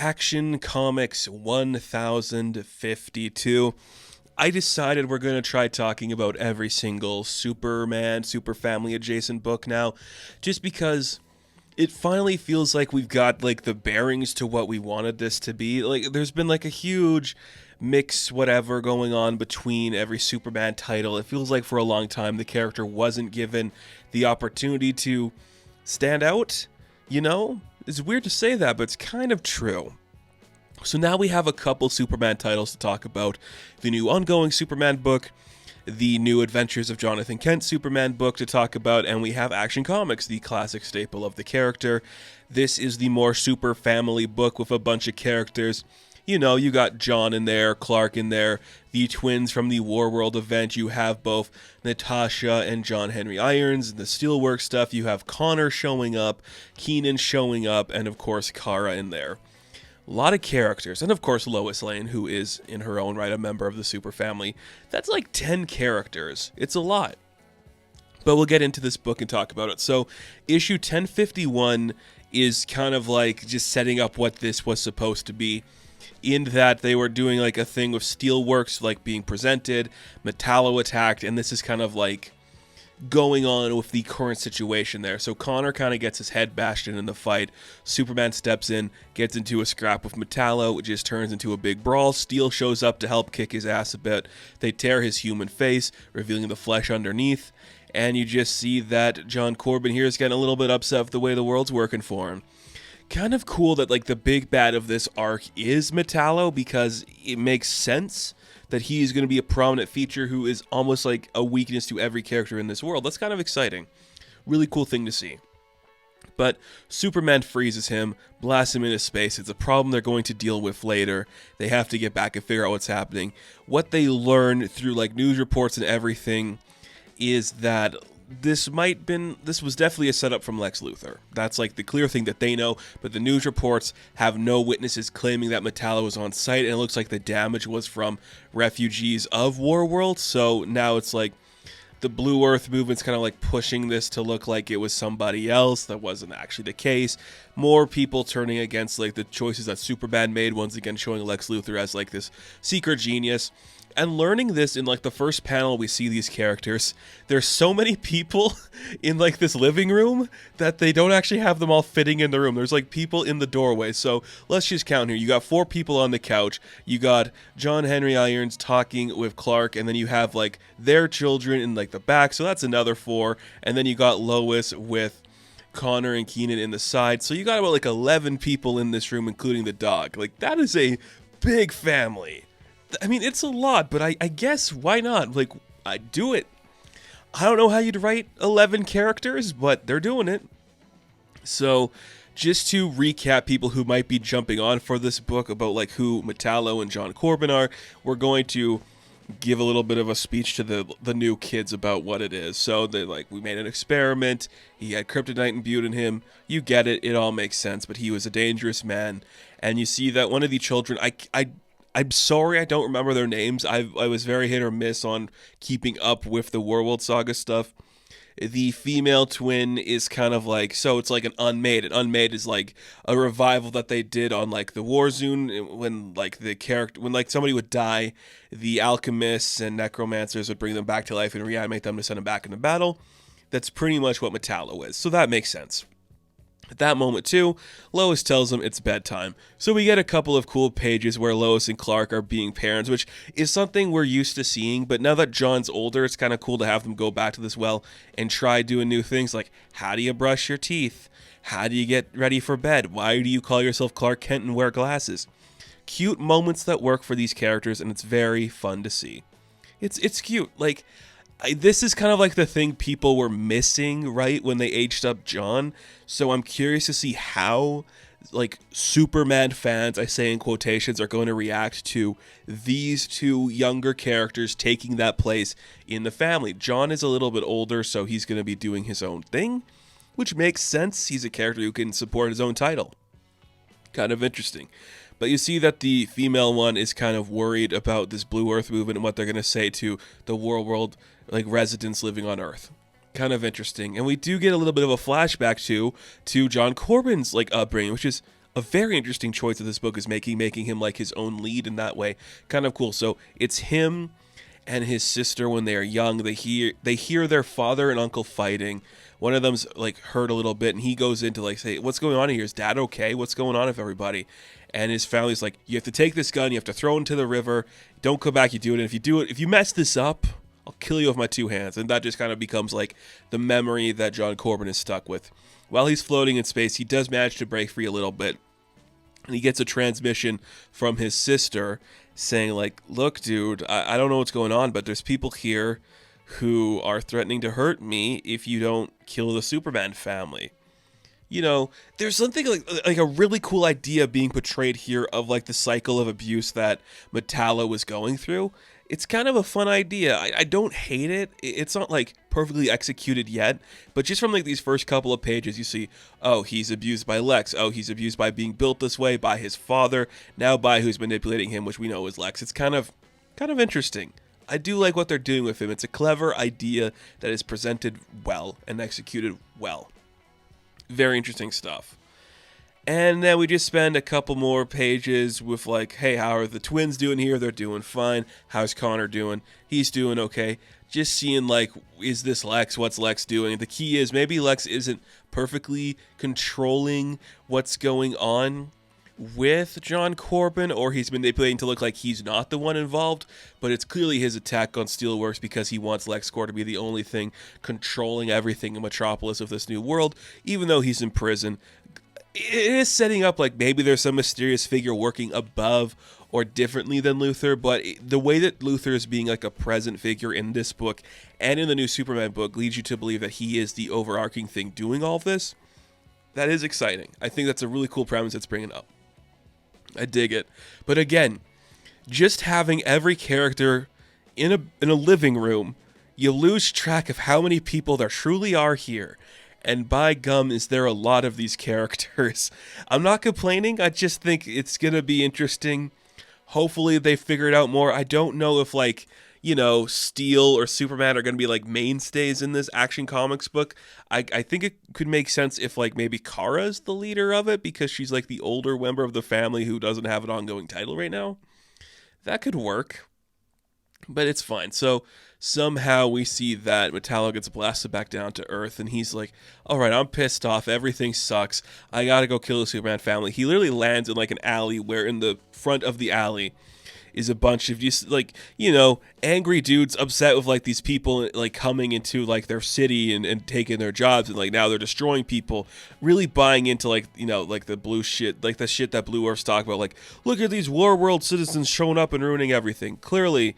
Action Comics 1052. I decided we're going to try talking about every single Superman, Super Family adjacent book now, just because it finally feels like we've got like the bearings to what we wanted this to be. Like there's been like a huge mix whatever going on between every Superman title. It feels like for a long time the character wasn't given the opportunity to stand out, you know? It's weird to say that, but it's kind of true. So now we have a couple Superman titles to talk about. The new ongoing Superman book, the new Adventures of Jonathan Kent Superman book to talk about, and we have Action Comics, the classic staple of the character. This is the more Super Family book with a bunch of characters. You know, you got John in there, Clark in there, the twins from the Warworld event. You have both Natasha and John Henry Irons, and the Steelworks stuff. You have Connor showing up, Keenan showing up, and of course Kara in there. A lot of characters, and of course Lois Lane, who is in her own right a member of the Super Family. That's like 10 characters. It's a lot. But we'll get into this book and talk about it. So issue 1051 is kind of like just setting up what this was supposed to be, in that they were doing like a thing with Steelworks like being presented, Metallo attacked, and this is kind of like going on with the current situation there. So Connor kind of gets his head bashed in the fight. Superman steps in, gets into a scrap with Metallo. It just turns into a big brawl. Steel shows up to help kick his ass a bit. They tear his human face, revealing the flesh underneath. And you just see that John Corbin here is getting a little bit upset with the way the world's working for him. Kind of cool that like the big bad of this arc is Metallo, because it makes sense that he's going to be a prominent feature who is almost like a weakness to every character in this world. That's kind of exciting. Really cool thing to see. But Superman freezes him, blasts him into space. It's a problem they're going to deal with later. They have to get back and figure out what's happening. What they learn through like news reports and everything is that this was definitely a setup from Lex Luthor. That's like the clear thing that they know, but the news reports have no witnesses claiming that Metallo was on site, and it looks like the damage was from refugees of Warworld. So now it's like the Blue Earth movement's kind of like pushing this to look like it was somebody else. That wasn't actually the case. More people turning against like the choices that Superman made, once again showing Lex Luthor as like this secret genius. And learning this in like the first panel, we see these characters. There's so many people in like this living room that they don't actually have them all fitting in the room. There's like people in the doorway. So let's just count here. You got 4 people on the couch. You got John Henry Irons talking with Clark, and then you have like their children in like the back. So that's another 4. And then you got Lois with Connor and Keenan in the side. So you got about like 11 people in this room, including the dog. Like that is a big family. I mean, it's a lot, but I guess why not? Like, I do it. I don't know how you'd write 11 characters, but they're doing it. So, just to recap people who might be jumping on for this book about like who Metallo and John Corbin are, we're going to give a little bit of a speech to the new kids about what it is. So, they like, we made an experiment. He had kryptonite imbued in him. You get it. It all makes sense. But he was a dangerous man. And you see that one of the children, I'm sorry I don't remember their names. I was very hit or miss on keeping up with the Warworld Saga stuff. The female twin is kind of like, so it's like an Unmade. An Unmade is like a revival that they did on like the Warzone, when like when like somebody would die, the alchemists and necromancers would bring them back to life and reanimate them to send them back into battle. That's pretty much what Metallo is. So that makes sense. At that moment, too, Lois tells him it's bedtime. So we get a couple of cool pages where Lois and Clark are being parents, which is something we're used to seeing. But now that John's older, it's kind of cool to have them go back to this well and try doing new things like, how do you brush your teeth? How do you get ready for bed? Why do you call yourself Clark Kent and wear glasses? Cute moments that work for these characters, and it's very fun to see. It's cute. Like, this is kind of like the thing people were missing, right, when they aged up John. So I'm curious to see how, like, Superman fans, I say in quotations, are going to react to these two younger characters taking that place in the family. John is a little bit older, so he's going to be doing his own thing, which makes sense. He's a character who can support his own title. Kind of interesting. But you see that the female one is kind of worried about this Blue Earth movement and what they're going to say to the Warworld like residents living on Earth. Kind of interesting. And we do get a little bit of a flashback to John Corbin's like upbringing, which is a very interesting choice that this book is making him like his own lead in that way. Kind of cool. So it's him and his sister when they are young. They hear their father and uncle fighting. One of them's like hurt a little bit, and he goes in to like say, "What's going on here? Is Dad okay? What's going on with everybody?" And his family's like, "You have to take this gun. You have to throw it into the river. Don't come back. You do it. And if you mess this up, I'll kill you with my two hands." And that just kind of becomes like the memory that John Corbin is stuck with. While he's floating in space, he does manage to break free a little bit. And he gets a transmission from his sister saying like, "Look, dude, I don't know what's going on, but there's people here who are threatening to hurt me if you don't kill the Superman family." You know, there's something like a really cool idea being portrayed here of like the cycle of abuse that Metallo was going through. It's kind of a fun idea. I don't hate it. It's not like perfectly executed yet, but just from like these first couple of pages, you see, oh, he's abused by Lex. Oh, he's abused by being built this way by his father. Now by who's manipulating him, which we know is Lex. It's kind of interesting. I do like what they're doing with him. It's a clever idea that is presented well and executed well. Very interesting stuff. And then we just spend a couple more pages with like, hey, how are the twins doing here? They're doing fine. How's Connor doing? He's doing okay. Just seeing like, is this Lex? What's Lex doing? The key is maybe Lex isn't perfectly controlling what's going on with John Corbin, or he's manipulating to look like he's not the one involved, but it's clearly his attack on Steelworks because he wants LexCorp to be the only thing controlling everything in Metropolis of this new world, even though he's in prison. It is setting up like maybe there's some mysterious figure working above or differently than Luthor, but the way that Luthor is being like a present figure in this book and in the new Superman book leads you to believe that he is the overarching thing doing all of this. That is exciting. I think that's a really cool premise it's bringing up. I dig it. But again, just having every character in a living room, you lose track of how many people there truly are here. And by gum, is there a lot of these characters. I'm not complaining. I just think it's going to be interesting. Hopefully they figure it out more. I don't know if like, you know, Steel or Superman are going to be like mainstays in this Action Comics book. I think it could make sense if like maybe Kara's the leader of it because she's like the older member of the family who doesn't have an ongoing title right now. That could work, but it's fine. So somehow we see that Metallo gets blasted back down to Earth, and he's like, all right, I'm pissed off. Everything sucks. I gotta go kill the Superman family. He literally lands in like an alley where in the front of the alley is a bunch of just like, you know, angry dudes upset with like these people like coming into like their city and taking their jobs, and like now they're destroying people, really buying into like, you know, like the blue shit, like the shit that Blue Earth's talking about, like, look at these war world citizens showing up and ruining everything. Clearly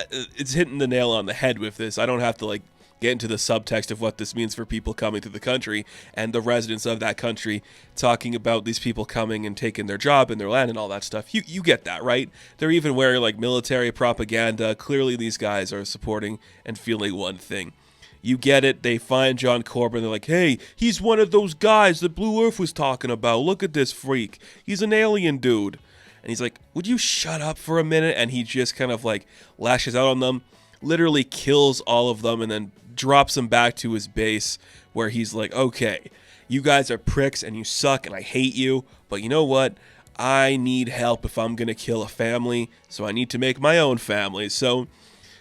it's hitting the nail on the head with this. I don't have to like get into the subtext of what this means for people coming to the country and the residents of that country, talking about these people coming and taking their job and their land and all that stuff. You get that, right? They're even wearing like military propaganda. Clearly these guys are supporting and feeling one thing. You get it. They find John Corbin. They're like, hey, he's one of those guys that Blue Earth was talking about. Look at this freak. He's an alien dude. And he's like, would you shut up for a minute? And he just kind of like lashes out on them, literally kills all of them, and then drops them back to his base where he's like, okay, you guys are pricks and you suck and I hate you, but you know what? I need help if I'm going to kill a family, so I need to make my own family. So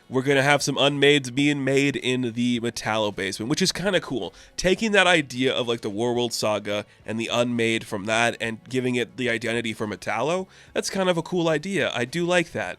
we're going to have some unmades being made in the Metallo basement, which is kind of cool. Taking that idea of like the Warworld saga and the unmade from that and giving it the identity for Metallo, that's kind of a cool idea. I do like that.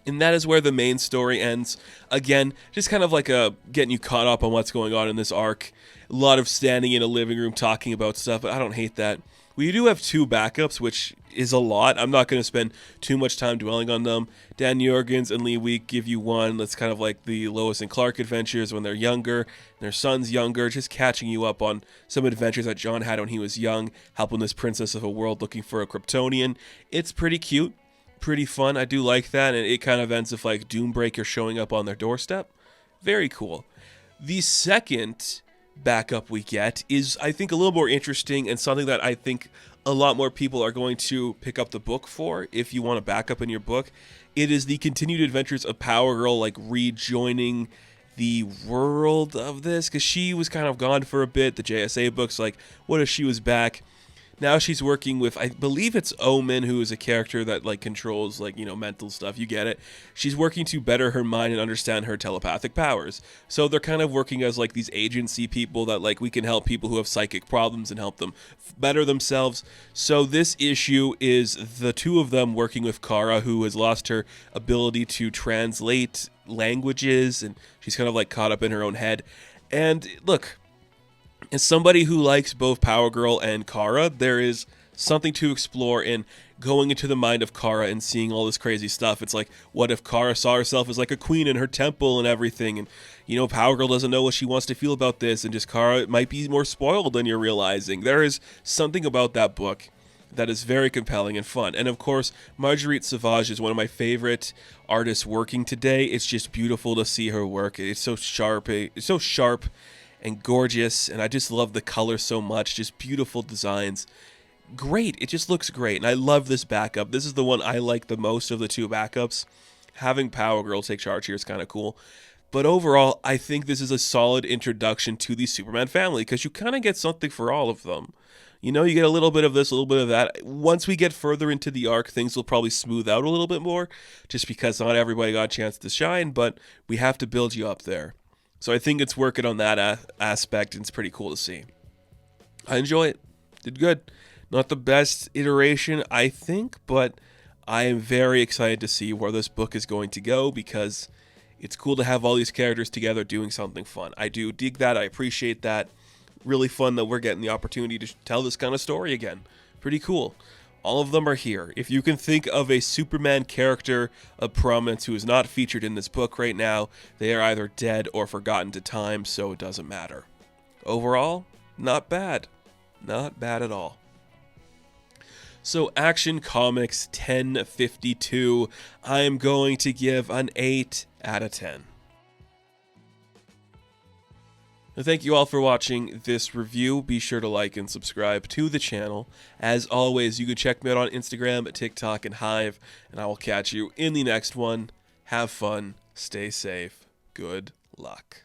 And that is where the main story ends. Again, just kind of like getting you caught up on what's going on in this arc. A lot of standing in a living room talking about stuff, but I don't hate that. We do have 2 backups, which is a lot. I'm not going to spend too much time dwelling on them. Dan Jurgens and Lee Week give you one that's kind of like the Lois and Clark adventures when they're younger, and their son's younger, just catching you up on some adventures that John had when he was young, helping this princess of a world looking for a Kryptonian. It's pretty cute, pretty fun. I do like that, and it kind of ends with like Doombreaker showing up on their doorstep. Very cool. The second backup we get is, I think, a little more interesting and something that I think a lot more people are going to pick up the book for if you want a backup in your book. It is the continued adventures of Power Girl, like rejoining the world of this, because she was kind of gone for a bit. The JSA books, like, what if she was back? Now she's working with, I believe it's Omen, who is a character that like controls like, mental stuff. You get it. She's working to better her mind and understand her telepathic powers. So they're kind of working as like these agency people that like we can help people who have psychic problems and help them better themselves. So this issue is the two of them working with Kara, who has lost her ability to translate languages, and she's kind of like caught up in her own head. And look, as somebody who likes both Power Girl and Kara, there is something to explore in going into the mind of Kara and seeing all this crazy stuff. It's like, what if Kara saw herself as like a queen in her temple and everything, and Power Girl doesn't know what she wants to feel about this, and just Kara might be more spoiled than you're realizing. There is something about that book that is very compelling and fun. And of course, Marguerite Sauvage is one of my favorite artists working today. It's just beautiful to see her work. It's so sharp. And gorgeous, and I just love the color so much. Just beautiful designs. Great. It just looks great, and I love this backup. This is the one I like the most of the two backups. Having Power Girl take charge here is kind of cool. But overall, I think this is a solid introduction to the Superman family, because you kind of get something for all of them. You get a little bit of this, a little bit of that. Once we get further into the arc, things will probably smooth out a little bit more, just because not everybody got a chance to shine, but we have to build you up there. So I think it's working on that aspect, and it's pretty cool to see. I enjoy it. Did good. Not the best iteration, I think, but I am very excited to see where this book is going to go, because it's cool to have all these characters together doing something fun. I do dig that. I appreciate that. Really fun that we're getting the opportunity to tell this kind of story again. Pretty cool. All of them are here. If you can think of a Superman character of prominence who is not featured in this book right now, they are either dead or forgotten to time, so it doesn't matter. Overall, not bad. Not bad at all. So Action Comics 1052, I am going to give an 8 out of 10. Thank you all for watching this review. Be sure to like and subscribe to the channel. As always, you can check me out on Instagram, TikTok, and Hive, and I will catch you in the next one. Have fun, stay safe, good luck.